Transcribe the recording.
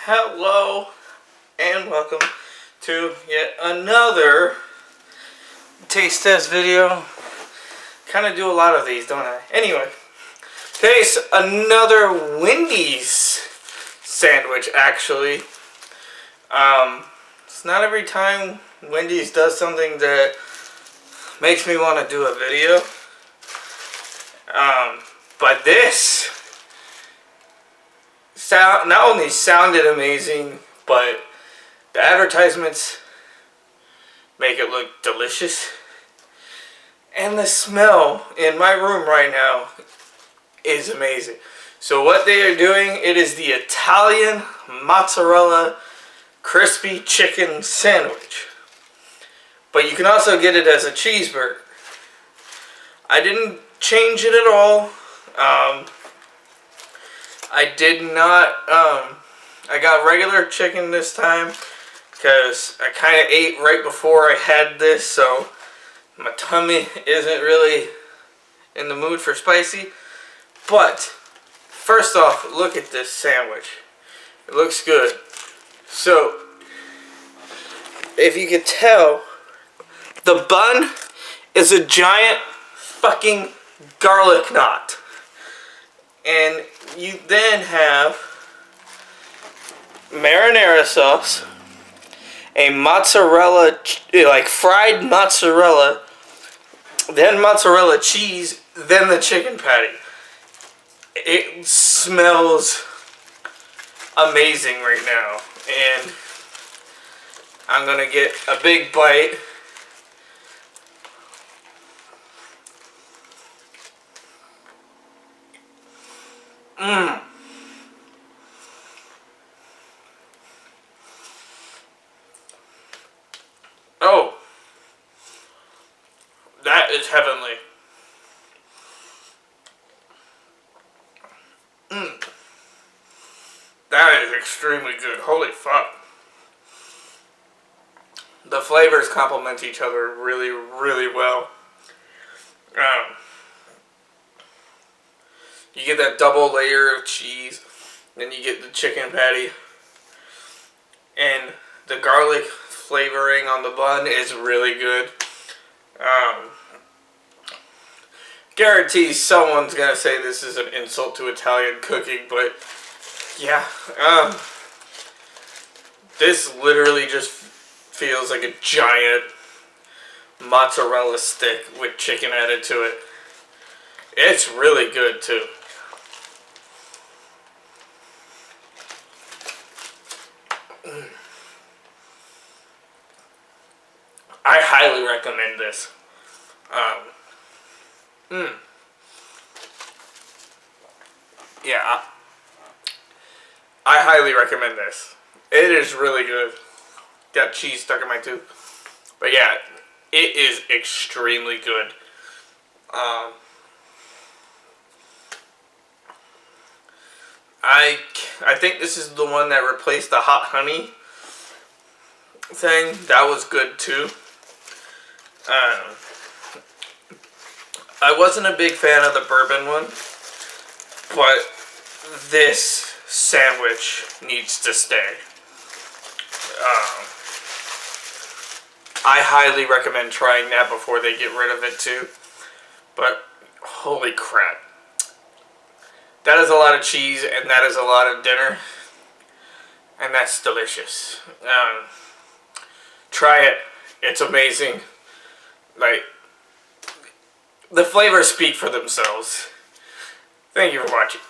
Hello and welcome to yet another taste test video. Kind of do a lot of these, don't I? Anyway, today's another Wendy's sandwich actually. It's not every time Wendy's does something that makes me want to do a video. But this not only sounded amazing, but the advertisements make it look delicious. And the smell in my room right now is amazing. So what they are doing, it is the Italian mozzarella crispy chicken sandwich. But you can also get it as a cheeseburger. I didn't change it at all. I did not, I got regular chicken this time because I kind of ate right before I had this, so my tummy isn't really in the mood for spicy. But first off, look at this sandwich. It looks good. So if you could tell, the bun is a giant fucking garlic knot. And you then have marinara sauce, a mozzarella, like fried mozzarella, then mozzarella cheese, then the chicken patty. It smells amazing right now. And I'm gonna get a big bite. Oh, that is heavenly. That is extremely good. Holy fuck. The flavors complement each other really, really well. You get that double layer of cheese, then you get the chicken patty, and the garlic flavoring on the bun is really good. Guarantees someone's gonna say this is an insult to Italian cooking, but yeah, this literally just feels like a giant mozzarella stick with chicken added to it. It's really good too. I highly recommend this. Yeah, I highly recommend this. It is really good. Got cheese stuck in my tooth. But yeah, it is extremely good. I think this is the one that replaced the hot honey thing. That was good too. I wasn't a big fan of the bourbon one, but this sandwich needs to stay. I highly recommend trying that before they get rid of it too. But holy crap. That is a lot of cheese, and that is a lot of dinner. And that's delicious. Try it. It's amazing. Like, the flavors speak for themselves. Thank you for watching.